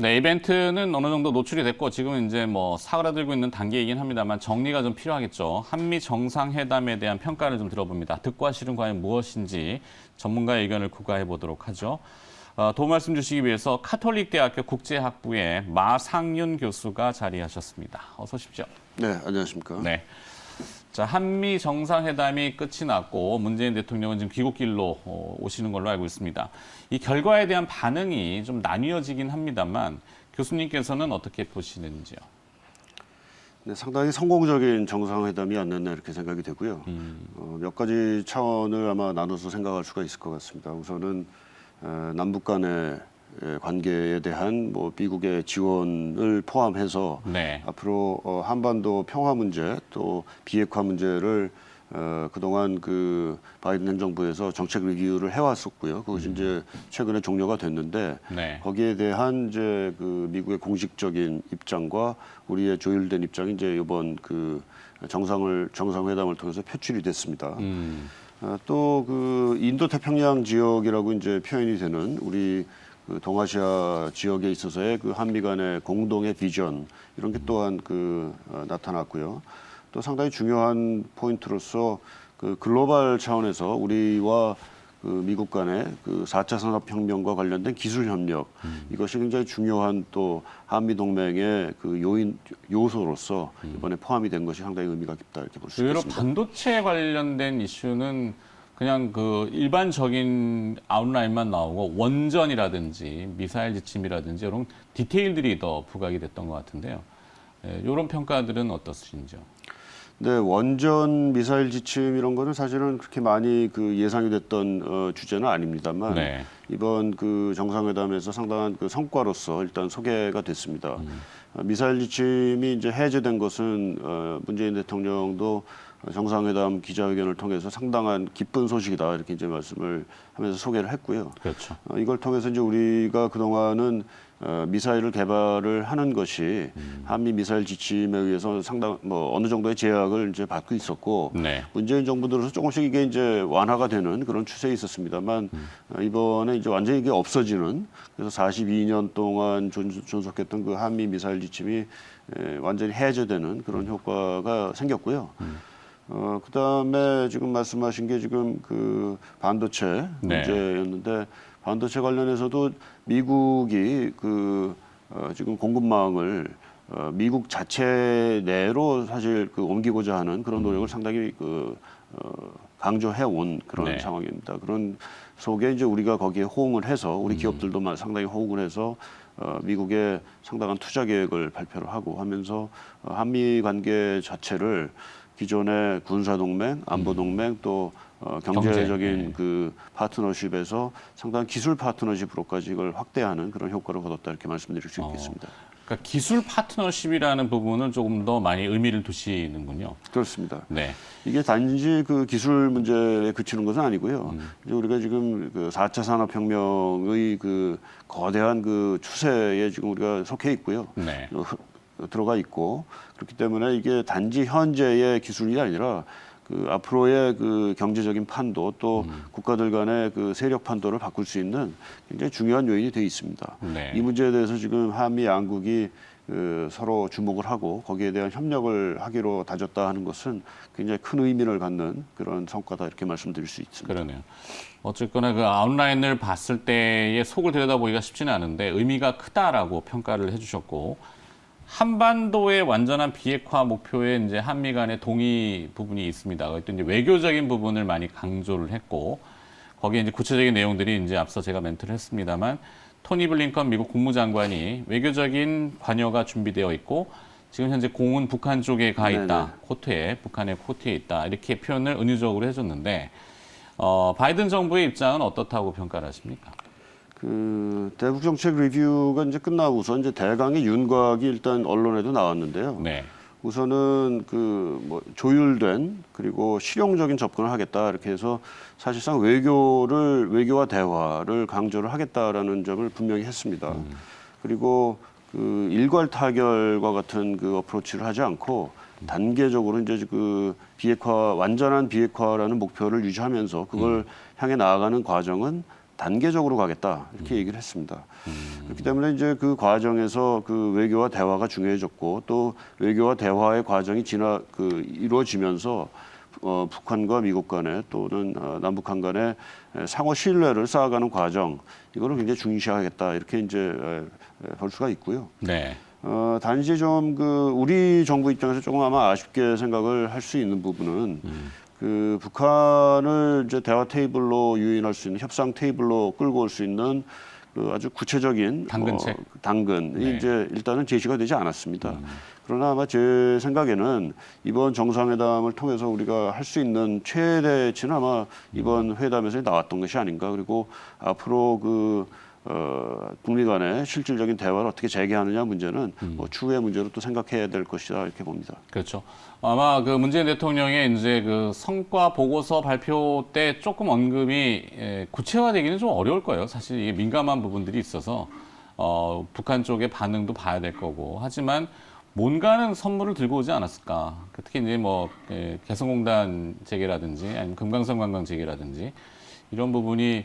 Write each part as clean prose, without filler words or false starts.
네, 이벤트는 어느 정도 노출이 됐고 지금은 이제 뭐 사그라들고 있는 단계이긴 합니다만 정리가 좀 필요하겠죠. 한미 정상회담에 대한 평가를 좀 들어봅니다. 득과 실은 과연 무엇인지 전문가의 의견을 구가해 보도록 하죠. 도움 말씀 주시기 위해서 카톨릭대학교 국제학부의 마상윤 교수가 자리하셨습니다. 어서 오십시오. 네, 안녕하십니까. 네. 자, 한미 정상회담이 끝이 났고 문재인 대통령은 지금 귀국길로 오시는 걸로 알고 있습니다. 이 결과에 대한 반응이 좀 나뉘어지긴 합니다만 교수님께서는 어떻게 보시는지요? 네, 상당히 성공적인 정상회담이 었나 이렇게 생각이 되고요. 몇 가지 차원을 아마 나눠서 생각할 수가 있을 것 같습니다. 우선은 남북 간의 관계에 대한 뭐 미국의 지원을 포함해서 네. 앞으로 한반도 평화 문제 또 비핵화 문제를 그동안 그 바이든 행정부에서 정책 리뷰를 해왔었고요. 그것이 이제 최근에 종료가 됐는데 네. 거기에 대한 이제 그 미국의 공식적인 입장과 우리의 조율된 입장이 이제 이번 그 정상회담을 통해서 표출이 됐습니다. 또 그 인도 태평양 지역이라고 이제 표현이 되는 우리 그 동아시아 지역에 있어서의 그 한미 간의 공동의 비전 이런 게 또한 그 나타났고요. 또 상당히 중요한 포인트로서 그 글로벌 차원에서 우리와 그 미국 간의 그 4차 산업혁명과 관련된 기술 협력 이것이 굉장히 중요한 또 한미 동맹의 그 요소로서 이번에 포함이 된 것이 상당히 의미가 깊다 이렇게 볼 수 의외로 있습니다. 반도체 관련된 이슈는 그냥 그 일반적인 아웃라인만 나오고 원전이라든지 미사일 지침이라든지 이런 디테일들이 더 부각이 됐던 것 같은데요. 이런 평가들은 어떠신지요? 네, 원전 미사일 지침 이런 거는 사실은 그렇게 많이 그 예상이 됐던 주제는 아닙니다만 네. 이번 그 정상회담에서 상당한 그 성과로서 일단 소개가 됐습니다. 미사일 지침이 이제 해제된 것은 문재인 대통령도 정상회담 기자회견을 통해서 상당한 기쁜 소식이다 이렇게 이제 말씀을 하면서 소개를 했고요. 그렇죠. 이걸 통해서 이제 우리가 그동안은 미사일을 개발을 하는 것이 한미 미사일 지침에 의해서 상당 뭐 어느 정도의 제약을 이제 받고 있었고 네. 문재인 정부 들어서 조금씩 이게 이제 완화가 되는 그런 추세에 있었습니다만 이번에 이제 완전히 이게 없어지는 그래서 42년 동안 존속했던 그 한미 미사일 지침이 완전히 해제되는 그런 효과가 생겼고요. 그다음에 지금 말씀하신 게 지금 그 반도체 네. 문제였는데 반도체 관련해서도 미국이 그 지금 공급망을 미국 자체 내로 사실 그 옮기고자 하는 그런 노력을 상당히 그 강조해 온 그런 네. 상황입니다. 그런 속에 이제 우리가 거기에 호응을 해서 우리 기업들도 상당히 호응을 해서 미국의 상당한 투자 계획을 발표를 하고 하면서 한미 관계 자체를 기존의 군사동맹, 안보동맹 또 경제적인 경제, 네. 그 파트너십에서 상당한 기술 파트너십으로까지 이걸 확대하는 그런 효과를 거뒀다 이렇게 말씀드릴 수 있겠습니다. 그러니까 기술 파트너십이라는 부분은 조금 더 많이 의미를 두시는군요. 그렇습니다. 네. 이게 단지 그 기술 문제에 그치는 것은 아니고요. 이제 우리가 지금 그 4차 산업혁명의 그 거대한 그 추세에 지금 우리가 속해 있고요. 네. 들어가 있고 그렇기 때문에 이게 단지 현재의 기술이 아니라 그 앞으로의 그 경제적인 판도 또 국가들 간의 그 세력 판도를 바꿀 수 있는 굉장히 중요한 요인이 되어 있습니다. 네. 이 문제에 대해서 지금 한미 양국이 그 서로 주목을 하고 거기에 대한 협력을 하기로 다졌다 하는 것은 굉장히 큰 의미를 갖는 그런 성과다 이렇게 말씀드릴 수 있습니다. 그러네요. 어쨌거나 그 아웃라인을 봤을 때의 속을 들여다보기가 쉽지는 않은데 의미가 크다라고 평가를 해주셨고 한반도의 완전한 비핵화 목표에 이제 한미 간의 동의 부분이 있습니다. 그때 이제 외교적인 부분을 많이 강조를 했고 거기에 이제 구체적인 내용들이 이제 앞서 제가 멘트를 했습니다만 토니 블링컨 미국 국무장관이 외교적인 관여가 준비되어 있고 지금 현재 공은 북한 쪽에 가 있다. 북한의 코트에 있다. 이렇게 표현을 은유적으로 해줬는데 바이든 정부의 입장은 어떻다고 평가를 하십니까? 그 대북 정책 리뷰가 이제 끝나고서 이제 대강의 윤곽이 일단 언론에도 나왔는데요. 네. 우선은 그 뭐 조율된 그리고 실용적인 접근을 하겠다 이렇게 해서 사실상 외교와 대화를 강조를 하겠다라는 점을 분명히 했습니다. 그리고 그 일괄 타결과 같은 그 어프로치를 하지 않고 단계적으로 이제 그 완전한 비핵화라는 목표를 유지하면서 그걸 향해 나아가는 과정은 단계적으로 가겠다 이렇게 얘기를 했습니다. 그렇기 때문에 이제 그 과정에서 그 외교와 대화가 중요해졌고 또 외교와 대화의 과정이 이루어지면서 북한과 미국 간에 또는 남북한 간에 상호 신뢰를 쌓아가는 과정 이거를 굉장히 중시하겠다 이렇게 이제 볼 수가 있고요. 네. 단지 좀 우리 정부 입장에서 조금 아마 아쉽게 생각을 할 수 있는 부분은 그 북한을 이제 대화 테이블로 유인할 수 있는 협상 테이블로 끌고 올 수 있는 그 아주 구체적인 당근책? 당근이 네. 이제 일단은 제시가 되지 않았습니다. 그러나 아마 제 생각에는 이번 정상회담을 통해서 우리가 할 수 있는 최대치는 아마 이번 회담에서 나왔던 것이 아닌가. 그리고 앞으로 북미 간의 실질적인 대화를 어떻게 재개하느냐 문제는 추후의 문제로 또 생각해야 될 것이다 이렇게 봅니다. 그렇죠. 아마 그 문재인 대통령의 이제 그 성과 보고서 발표 때 조금 언급이 구체화되기는 좀 어려울 거예요. 사실 이게 민감한 부분들이 있어서 북한 쪽의 반응도 봐야 될 거고. 하지만 뭔가는 선물을 들고 오지 않았을까. 특히 이제 뭐 개성공단 재개라든지 아니면 금강산 관광 재개라든지 이런 부분이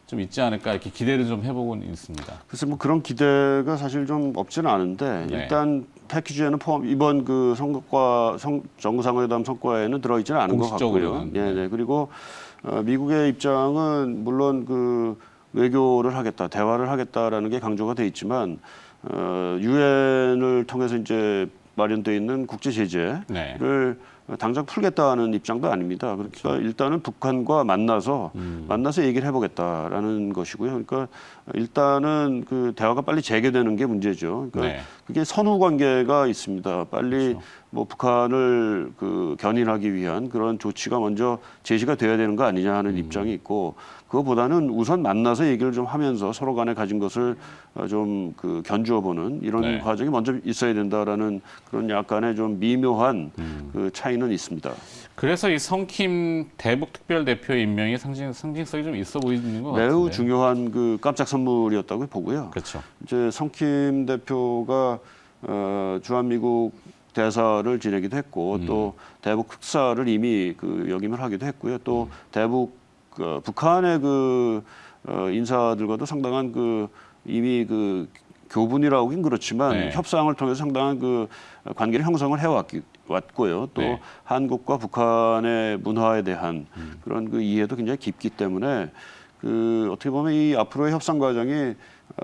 좀 있지 않을까 이렇게 기대를 좀 해보고는 있습니다. 그래서 뭐 그런 기대가 사실 좀 없지는 않은데 네. 일단 패키지에는 이번 그 정상회담 성과에는 들어있지는 않은 것 같고요. 공식적으로는. 예, 네. 그리고 미국의 입장은 물론 그 외교를 하겠다, 대화를 하겠다라는 게 강조가 돼 있지만 유엔을 통해서 이제 마련돼 있는 국제 제재를 네. 당장 풀겠다는 입장도 아닙니다. 그러니까 일단은 북한과 만나서 얘기를 해보겠다라는 것이고요. 그러니까 일단은 그 대화가 빨리 재개되는 게 문제죠. 그러니까 네. 그게 선후 관계가 있습니다. 빨리 그렇죠. 뭐 북한을 견인하기 위한 그런 조치가 먼저 제시가 돼야 되는 거 아니냐 하는 입장이 있고 그거보다는 우선 만나서 얘기를 좀 하면서 서로 간에 가진 것을 좀 견주어 보는 이런 네. 과정이 먼저 있어야 된다라는 그런 약간의 좀 미묘한 그 차이는 있습니다. 그래서 이 성킴 대북 특별대표의 임명이 상징성이 좀 있어 보이는 것 같은데. 매우 중요한 그 깜짝 선물이었다고 보고요. 그렇죠. 이제 성킴 대표가 주한미국 대사를 지내기도 했고 또 대북 특사를 이미 역임을 하기도 했고요. 또 대북 북한의 인사들과도 상당한 이미 교분이라고 하긴 그렇지만 네. 협상을 통해서 상당한 관계를 형성을 해왔고요. 또 네. 한국과 북한의 문화에 대한 그런 이해도 굉장히 깊기 때문에 어떻게 보면 이 앞으로의 협상 과정이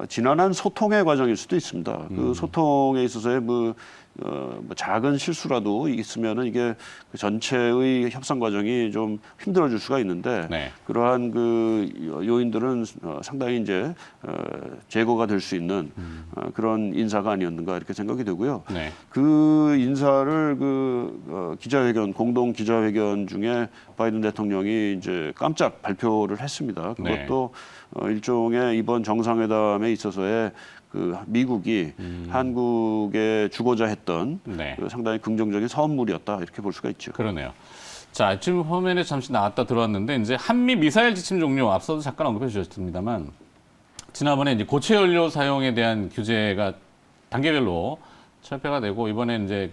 지난한 소통의 과정일 수도 있습니다. 그 소통에 있어서의 뭐 작은 실수라도 있으면은 이게 전체의 협상 과정이 좀 힘들어질 수가 있는데 네. 그러한 요인들은 상당히 이제 제거가 될 수 있는 그런 인사가 아니었는가 이렇게 생각이 되고요. 네. 그 인사를 공동 기자회견 중에 바이든 대통령이 이제 깜짝 발표를 했습니다. 그것도 일종의 이번 정상회담에 있어서의 미국이 한국에 주고자 했던 네. 상당히 긍정적인 선물이었다 이렇게 볼 수가 있죠. 그러네요. 자, 지금 화면에 잠시 나왔다 들어왔는데 이제 한미 미사일 지침 종료 앞서도 잠깐 언급해 주셨습니다만 지난번에 이제 고체 연료 사용에 대한 규제가 단계별로 철폐가 되고 이번에 이제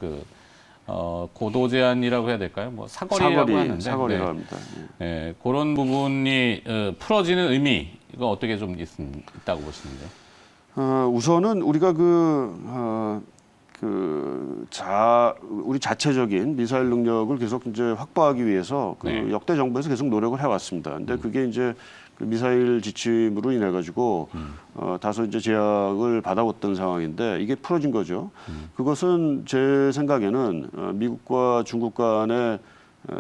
고도 제한이라고 해야 될까요? 뭐 사거리라고 하는데 사거리라고 합니다. 네, 그런 부분이 풀어지는 의미 이거 어떻게 좀 있다고 보시는데요? 우선은 우리가 우리 자체적인 미사일 능력을 계속 이제 확보하기 위해서 네. 역대 정부에서 계속 노력을 해왔습니다. 근데 그게 이제 미사일 지침으로 인해 가지고 다소 이제 제약을 받아왔던 상황인데 이게 풀어진 거죠. 그것은 제 생각에는 미국과 중국 간의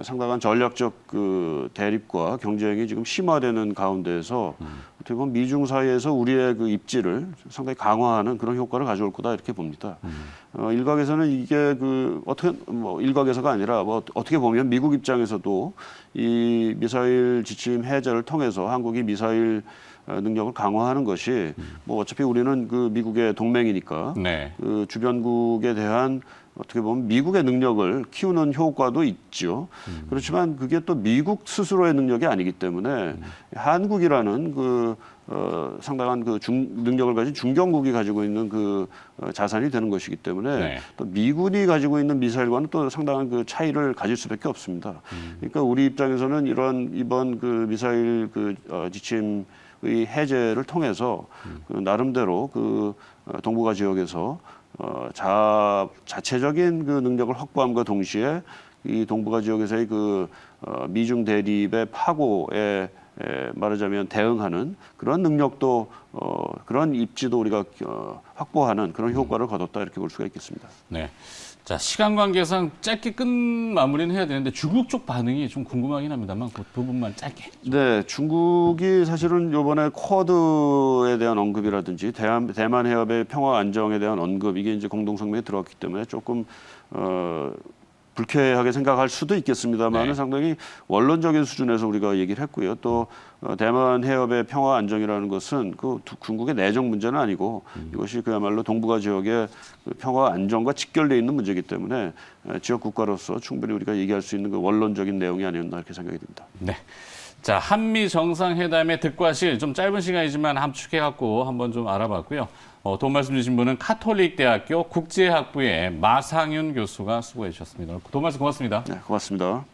상당한 전략적 대립과 경쟁이 지금 심화되는 가운데에서 어떻게 보면 미중 사이에서 우리의 입지를 상당히 강화하는 그런 효과를 가져올 거다 이렇게 봅니다. 일각에서는 이게 일각에서가 아니라 어떻게 보면 미국 입장에서도 이 미사일 지침 해제를 통해서 한국이 미사일 능력을 강화하는 것이 어차피 우리는 미국의 동맹이니까 네. 주변국에 대한 어떻게 보면 미국의 능력을 키우는 효과도 있죠. 그렇지만 그게 또 미국 스스로의 능력이 아니기 때문에 한국이라는 상당한 능력을 가진 중견국이 가지고 있는 자산이 되는 것이기 때문에 네. 또 미군이 가지고 있는 미사일과는 또 상당한 차이를 가질 수밖에 없습니다. 그러니까 우리 입장에서는 이번 미사일 지침 해제를 통해서 그 나름대로 그 동북아 지역에서 자체적인 그 능력을 확보함과 동시에 이 동북아 지역에서의 그 미중 대립의 파고에 말하자면 대응하는 그런 능력도 그런 입지도 우리가 확보하는 그런 효과를 거뒀다 이렇게 볼 수가 있겠습니다. 네. 자, 시간 관계상 짧게 끝 마무리는 해야 되는데 중국 쪽 반응이 좀 궁금하긴 합니다만 그 부분만 짧게. 네, 중국이 사실은 이번에 쿼드에 대한 언급이라든지 대만 해협의 평화 안정에 대한 언급 이게 이제 공동성명에 들어갔기 때문에 조금 불쾌하게 생각할 수도 있겠습니다만 네. 상당히 원론적인 수준에서 우리가 얘기를 했고요. 또 대만 해협의 평화 안정이라는 것은 그 중국의 내정 문제는 아니고 이것이 그야말로 동북아 지역의 그 평화 안정과 직결되어 있는 문제이기 때문에 지역 국가로서 충분히 우리가 얘기할 수 있는 그 원론적인 내용이 아니었나 이렇게 생각이 듭니다. 네. 자, 한미 정상회담의 득과실 좀 짧은 시간이지만 함축해갖고 한번 좀 알아봤고요. 도움 말씀 주신 분은 카톨릭대학교 국제학부의 마상윤 교수가 수고해 주셨습니다. 도움 말씀 고맙습니다. 네, 고맙습니다.